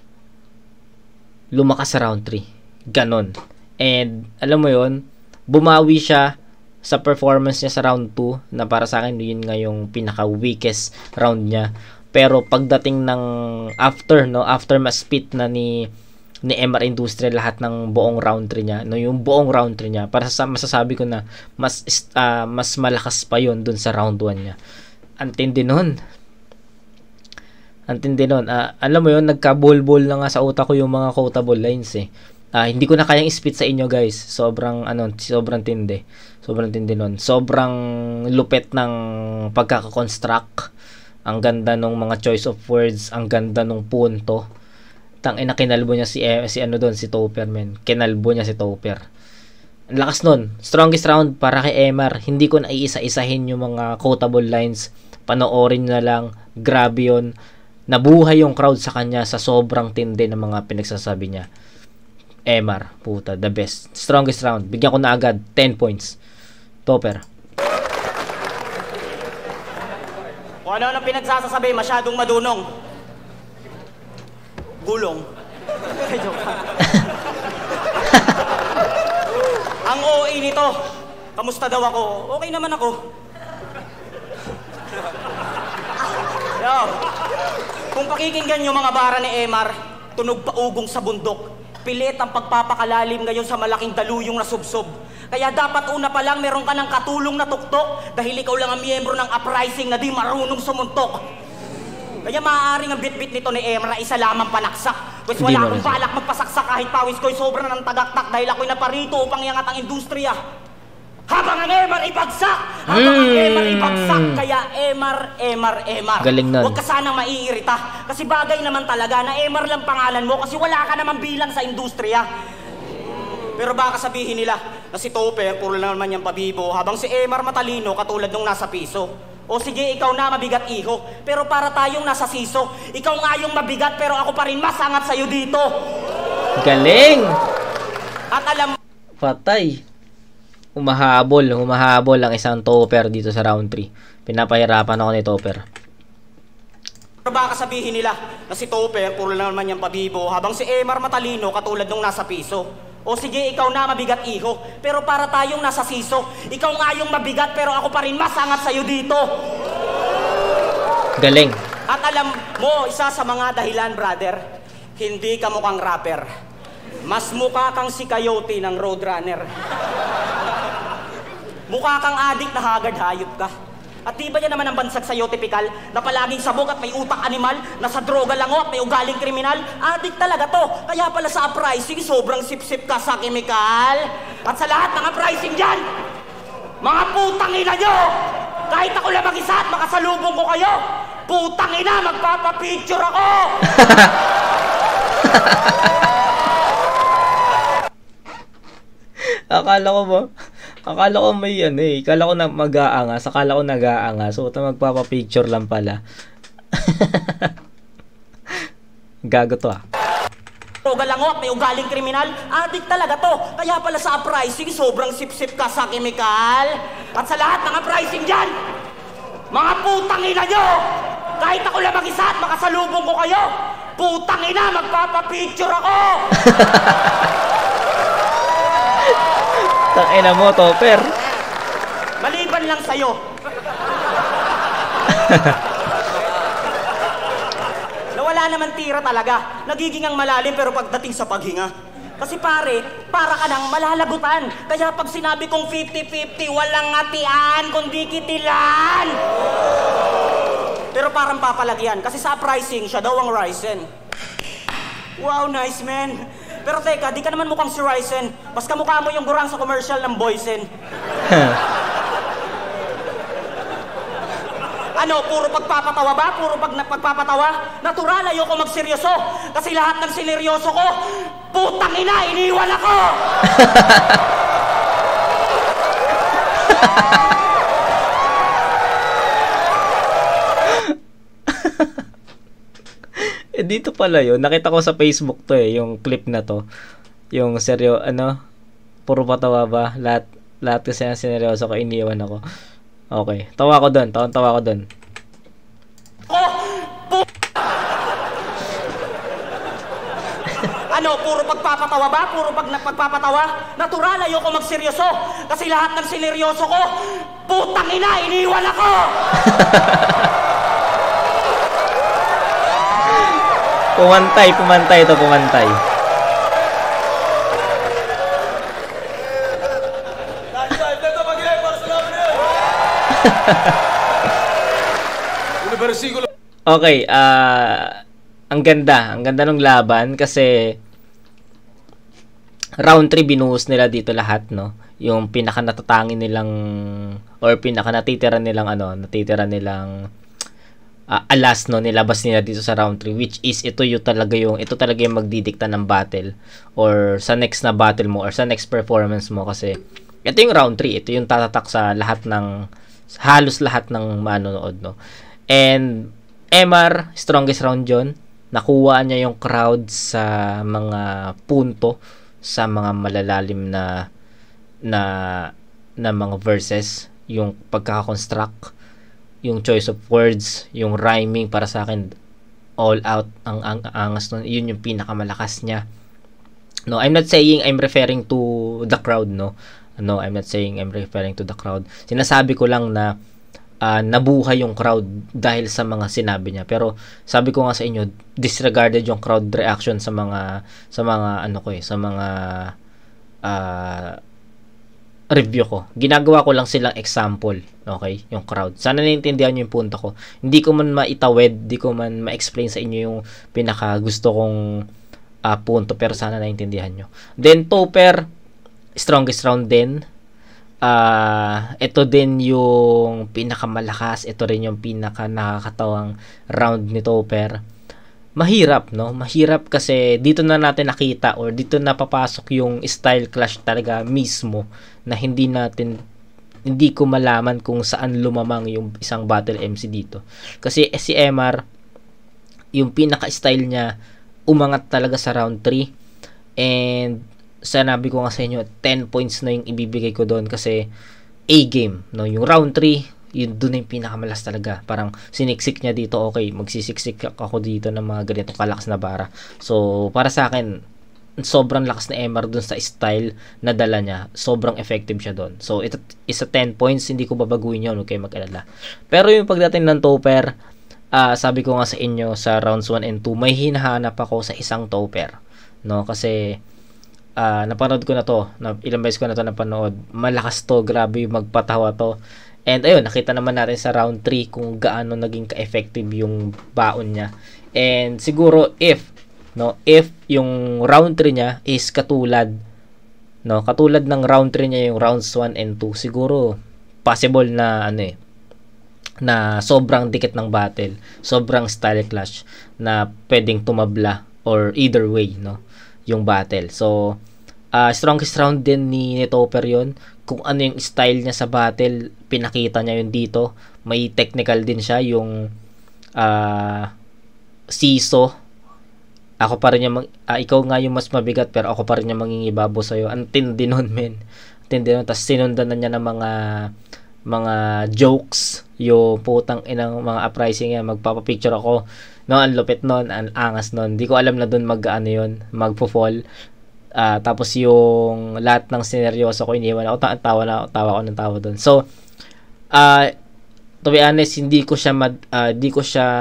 lumakas sa round 3. Ganon. And, alam mo yon, bumawi siya sa performance niya sa round 2, na para sa akin, yun nga yung pinaka-weakest round niya. Pero, pagdating ng after ma-spit na ni MR Industria lahat ng buong round 3 niya, yung buong round 3 niya, para masasabi ko na, mas malakas pa yun dun sa round 1 niya. Antindi nun. Alam mo yun, nagka-bol-bol na nga sa utak ko yung mga quotable lines hindi ko na kayang spit sa inyo, guys. Sobrang tindi. Sobrang tindi nun. Sobrang lupet ng pagkakakonstruct. Ang ganda ng mga choice of words, ang ganda ng punto. Tangina, kinalbo niya si Topper, men. Kinalbo niya si Topper. Ang lakas nun. Strongest round para kay MR. Hindi ko na iisa-isahin yung mga quotable lines. Panoorin na lang. Grabe yun. Nabuhay yung crowd sa kanya sa sobrang tindi ng mga pinagsasabi niya. MR, puta, the best. Strongest round. Bigyan ko na agad 10 points. Topper. Kung ano ang pinagsasasabi, masyadong madunong. Gulong. Joke lang. Ang OA nito, kamusta daw ako? Okay naman ako. Yo, kung pakikinggan nyo mga bara ni Emar, tunog paugong sa bundok. Pilit ang pagpapakalalim ngayon sa malaking daluyong na subsob. Kaya dapat una pa lang meron ka ng katulong na tuktok dahil ikaw lang ang miyembro ng uprising na di marunong sumuntok. Kaya maaaring ang bit-bit nito ni Emar na isa lamang panaksak. Pues wala akong balak magpasaksak kahit pawis ko'y sobra na ng tagaktak dahil ako'y naparito upang iangat ang industriya. Habang ang Emar ibagsak! Habang ang Emar ibagsak! Kaya Emar. Galing nun. Huwag ka sanang maiirita. Kasi bagay naman talaga na Emar lang pangalan mo kasi wala ka naman bilang sa industriya. Pero baka sabihin nila na si Topper puro na naman niyang pabibo habang si Emar matalino katulad nung nasa piso. O sige, ikaw na mabigat iho. Pero para tayong nasa siso, ikaw nga yung mabigat pero ako pa rin mas angat sa'yo dito. Galing! At alam... Patay. Humahabol ang isang Topper dito sa round 3. Pinapahirapan ako ni Topper. Pero baka sabihin nila na si Topper puro na naman niyang pabibo habang si Emar matalino katulad nung nasa piso. O sige, ikaw na mabigat iho. Pero para tayong nasa siso, ikaw nga yung mabigat pero ako pa rin mas angat sa'yo dito. Galing. At alam mo, isa sa mga dahilan, brother, hindi ka mukhang rapper. Mas mukha kang si Coyote ng Roadrunner. Mukha kang adik na hagard hayop ka. At di ba yan naman ang bansag sa'yo, tipikal, na palaging sabog at may utak animal, na sa droga lango at may ugaling kriminal? Adik talaga to. Kaya pala sa uprising, sobrang sip-sip ka sa kemikal. At sa lahat ng uprising dyan, mga putang ina nyo! Kahit ako lang mag-isa at makasalubong ko kayo, putang ina, magpapapicture ako! Akala ko may akala ko na mag-aangas, akala ko nag-aangas, so magpapa-picture lang pala. Gago to Droga lango at may ugaling kriminal, adik talaga to. Kaya pala sa uprising, sobrang sip-sip ka sa kemikal. At sa lahat ng uprising dyan, mga putang ina nyo! Kahit ako lang mag-isa at makasalubong ko kayo, putang ina, magpapapicture ako! Tangina mo, Topper. Maliban lang sa'yo. Nawala naman tira talaga. Nagiging ang malalim pero pagdating sa paghinga. Kasi pare, para ka nang malalagutan. Kaya pag sinabi kong 50-50, walang ngatian, kundi kitilan. Pero parang papalagyan. Kasi sa uprising, siya daw ang Ryzen. Wow, nice man. Pero teka, di ka naman mukhang si Ryzen. Mas kamukha mo yung gurang sa commercial ng Boysen. Ano, puro pagpapatawa ba? Puro pagpapatawa? Natural, ayoko magseryoso. Kasi lahat ng sineryoso ko, putang ina, iniwan ako! Dito pala yun. Nakita ko sa Facebook to yung clip na to. Yung puro patawa ba? Lahat kasi ang sineryoso ko, iniwan ako. Okay. Tawa ko doon. Tawa ko doon. Ano, puro pagpapatawa ba? Puro pagpapatawa? Natural, ayoko magseryoso. Kasi lahat ng sineryoso ko, putang ina, iniwan ako! Pumantay ito. Okay, ang ganda ng laban kasi round 3 binuhos nila dito lahat, no? Yung pinaka natatangin nilang or pinaka natitira nilang alas, no, nilabas nila dito sa round 3, which is ito talaga yung magdidikta ng battle or sa next na battle mo or sa next performance mo kasi ito yung round 3, ito yung tatatak sa halos lahat ng manonood, no. And MR, strongest round yun. Nakuha niya yung crowd sa mga punto, sa mga malalalim na mga verses, yung pagkakakonstruct yung choice of words, yung rhyming, para sa akin all out ang angas nun. Yun yung pinakamalakas niya. No, I'm not saying I'm referring to the crowd, no. No, I'm not saying I'm referring to the crowd. Sinasabi ko lang na nabuhay yung crowd dahil sa mga sinabi niya. Pero sabi ko nga sa inyo, disregarded yung crowd reaction sa mga sa mga review ko. Ginagawa ko lang silang example, okay? Yung crowd. Sana naiintindihan niyo yung punto ko. Hindi ko man maitawid, hindi ko man ma-explain sa inyo yung pinaka gusto kong punto, pero sana naiintindihan niyo. Then Topper, strongest round din. Ito din yung pinakamalakas, ito rin yung pinaka nakakatawang round ni Topper. Mahirap, no? Mahirap kasi dito na natin nakita or dito na papasok yung style clash talaga mismo, na hindi ko malaman kung saan lumamang yung isang battle MC dito. Kasi si MR, yung pinaka-style niya umangat talaga sa round 3, and sanabi ko nga sa inyo, 10 points na yung ibibigay ko doon kasi A-game, no? Yung round 3, yun doon na yung pinakamalas talaga. Parang siniksik niya dito, okay, magsisiksik ako dito ng mga ganitong kalakas na bara. So, para sa akin, sobrang lakas na MR doon sa style na dala niya. Sobrang effective siya doon. So, ito isa 10 points, hindi ko babaguhin yun, okay, mag-alala. Pero yung pagdating ng Topper, sabi ko nga sa inyo, sa rounds 1 and 2, may hinahanap ako sa isang Topper, no? Kasi napanood ko na to, ilang beses ko na to napanood. Malakas to, grabe yung magpatawa to. And ayun, nakita naman natin sa round 3 kung gaano naging ka-effective yung baon niya. And siguro if yung round 3 niya is katulad ng round 3 niya yung rounds 1 and 2, siguro possible na na sobrang dikit ng battle, sobrang style clash na pwedeng tumabla or either way, no, yung battle. So strongest round din ni Topper yun. Kung ano yung style niya sa battle, pinakita niya yun dito. May technical din siya, yung siso. Ako pa rin yung ikaw nga yung mas mabigat, pero ako pa rin yung mangingibabo sa'yo. Ang tindi nun, men. Tindi nun. Tapos sinundan na niya ng mga jokes, yung putang inang mga uprising yan. Magpapapicture ako, no, ang lupit nun, ang angas nun. Di ko alam na dun magpo-fall. Tapos yung lahat ng sineryoso ko, iniwan ako, tawa ko doon. So to be honest, hindi ko siya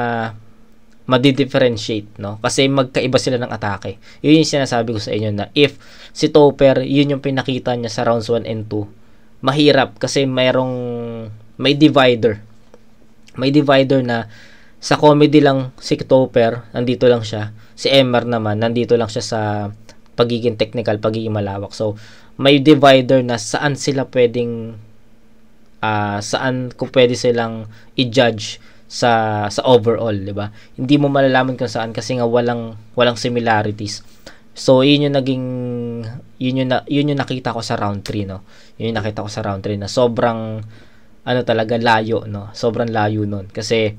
madi-differentiate, no? Kasi magkaiba sila ng atake. Yun yung sinasabi ko sa inyo, na if si Topper, yun yung pinakita niya sa rounds 1 and 2, mahirap kasi may divider. May divider na sa comedy lang si Topper, nandito lang siya. Si MR naman, nandito lang siya sa pagiging technical, pagiging malawak. So, may divider na saan sila pwedeng saan kung pwede silang i-judge sa overall, di ba? Hindi mo malalaman kung saan kasi nga walang similarities. So, yun yung nakita ko sa round 3, no. Yun yung nakita ko sa round 3 na sobrang talaga layo, no. Sobrang layo nun kasi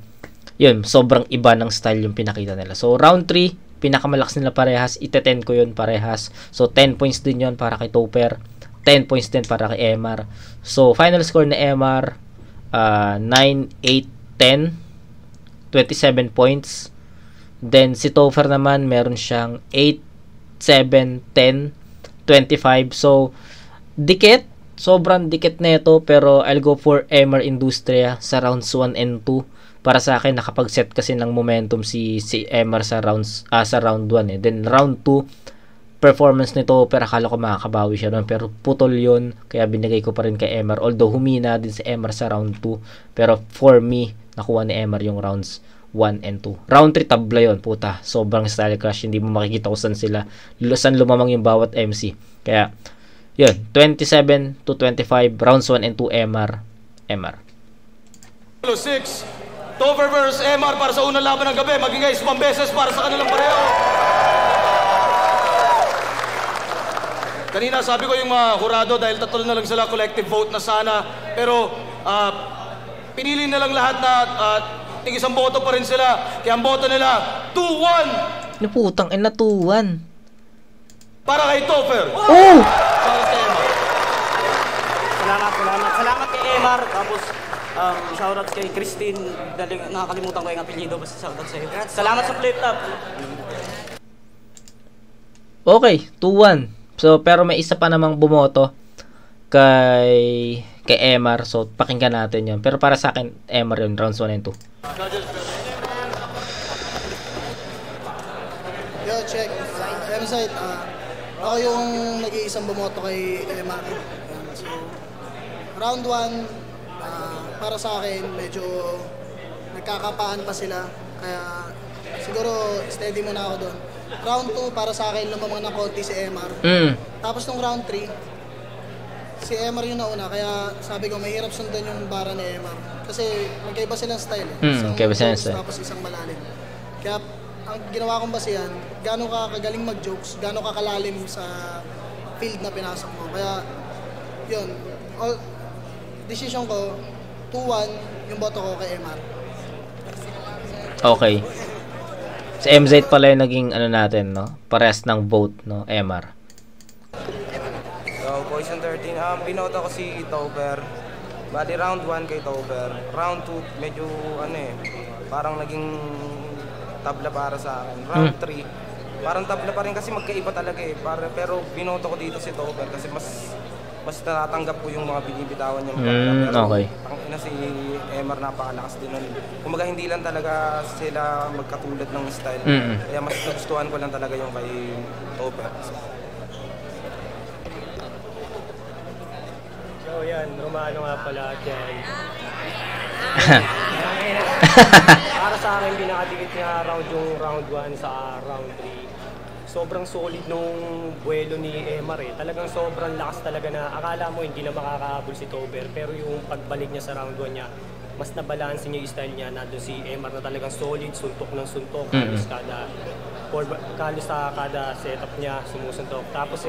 yun, sobrang iba ng style yung pinakita nila. So, round 3, pinakamalakas nila parehas, ite-10 ko yun parehas. So 10 points din yun para kay Topper, 10 points din para kay MR. So final score na MR 9, 8, 10, 27 points. Then si Topper naman meron siyang 8, 7, 10, 25. So dikit, sobrang dikit na ito, pero I'll go for MR Industria sa rounds 1 and 2. Para sa akin, nakapag-set kasi ng momentum si MR sa round 1 eh. Then round 2, performance nito, pero akala ko makakabawi siya doon, pero putol yun, kaya binigay ko pa rin kay MR. Although humina din si MR sa round 2, pero for me, nakuha ni MR yung rounds 1 and 2. Round 3, tabla yun, puta. Sobrang style clash, hindi mo makikita kung saan lumamang yung bawat MC. Kaya, yun, 27 to 25, rounds 1 and 2, MR. 6, Topper vs. MR para sa unang laban ng gabi. Maging guys, pambeses para sa kanilang pareho. Kanina sabi ko yung mga hurado dahil tatlo na lang sila, collective vote na sana. Pero pinili na lang lahat na tig-isang boto pa rin sila. Kaya ang boto nila, 2-1. Naputang ina, 2-1. Para kay Topper. Oh! Salamat kay MR. Tapos Shoutout kay Christine, nakakalimutan ko yung apelyido, basta shoutout sa'yo. Salamat sa flip top. Okay, 2-1. So, pero may isa pa namang bumoto kay Emar. So, pakinggan natin yun. Pero para sa akin, Emar yun, rounds 1 and 2. Yo, check. M-Site, ako yung nag-iisang bumoto kay Emar. So, round 1, para sa akin, medyo nagkakapaan pa sila. Kaya siguro steady muna ako doon. Round 2, para sa akin, lumamang ng konti si Emar. Tapos nung round 3, si Emar yung nauna. Kaya sabi ko, mahirap sundan yung bara ni Emar. Kasi magkaiba silang style. Isang jokes, tapos isang malalim. Kaya ang ginawa kong basihan, gaano ka kagaling mag-jokes, gaano ka kalalim sa field na pinasok mo. Kaya, yun. Decision ko, 2-1 yung boto ko kay Emar. Okay. Si MZ pala yung naging ano natin, no? Parehas ng vote, no? Emar. So, Poison 13, binoto ko si Tober. Bali, round 1 kay Tober. Round 2, medyo, parang naging tabla para sa akin. Round 3, parang tabla pa rin kasi magkaiba talaga eh. Pero binoto ko dito si Tober kasi mas natatanggap ko yung mga binibitawan niya. Pero okay. Ang si Emar napakalakas din nun. Kumaga hindi lang talaga sila magkatulad ng style. Kaya mas nagustuhan ko lang talaga yung kay Tober. So yan, Romano nga pala dyan. Para sa akin, pinakadikit nga round yung round 1 sa round 3. Sobrang solid nung buwelo ni Emar eh. Talagang sobrang lakas talaga na akala mo hindi na makakahabol si Tober. Pero yung pagbalik niya sa round 1 niya, mas nabalansin niya yung style niya. Nandun si Emar na talagang solid, suntok ng suntok. Kalos sa kada setup niya, sumusuntok. Tapos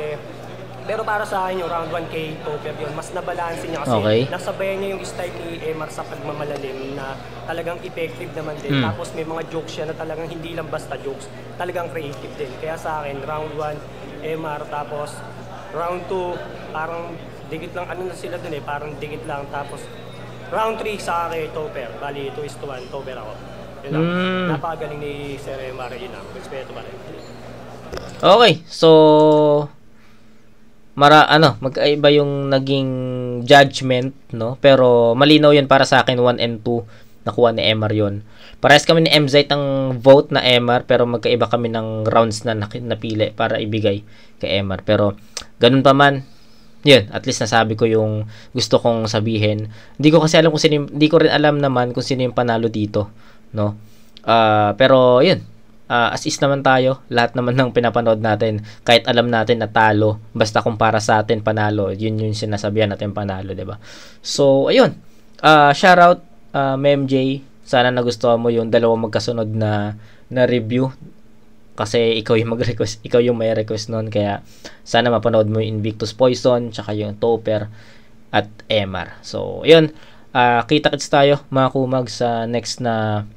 pero para sa akin yung round 1 kay Tober yun, mas nabalansin niya kasi nasabayan niya yung style ni Emar sa pagmamalalim na talagang effective naman din. Tapos may mga jokes siya na talagang hindi lang basta jokes, talagang creative din. Kaya sa akin, round 1, Emar, tapos round 2, parang dikit lang, ano na sila dun parang dikit lang. Tapos round 3 sa akin, Tober. Bali, 2-1, Tober ako. Yun lang. Napakagaling ni Sir Emar, yun lang. Respeto pa rin. Okay, so magkaiba yung naging judgment, no? Pero malinaw 'yan para sa akin, 1 and 2 nakuha ni Emar 'yon. Parehas kami ni MZ ang vote na Emar, pero magkaiba kami ng rounds na napili para ibigay kay Emar. Pero ganun pa man, 'yun, at least nasabi ko yung gusto kong sabihin. Hindi ko kasi alam kung sino, hindi ko rin alam naman kung sino yung panalo dito, no? Pero 'yun. As is naman tayo, lahat naman ng pinapanood natin, kahit alam natin na talo, basta kung para sa atin panalo, yun yung sinasabihan natin panalo, 'di ba? So, ayun. Shoutout MJ, sana nagustuhan mo yung dalawang magkasunod na review kasi ikaw yung mag-request, ikaw yung may request noon, kaya sana mapanood mo yung Invictus Poison, tsaka yung Toper at Emar. So, ayun. Kita-kits tayo mga kumag sa next na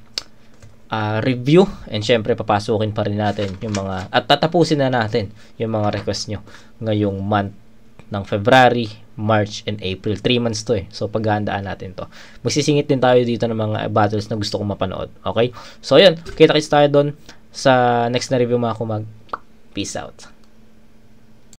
review, and syempre papasukin pa rin natin yung mga, at tatapusin na natin yung mga request nyo ngayong month ng February, March, and April. 3 months to so paghahandaan natin to. Magsisingit din tayo dito ng mga battles na gusto kong mapanood. Okay? So yun, kita-kits tayo doon sa next na review mga kumag. Peace out.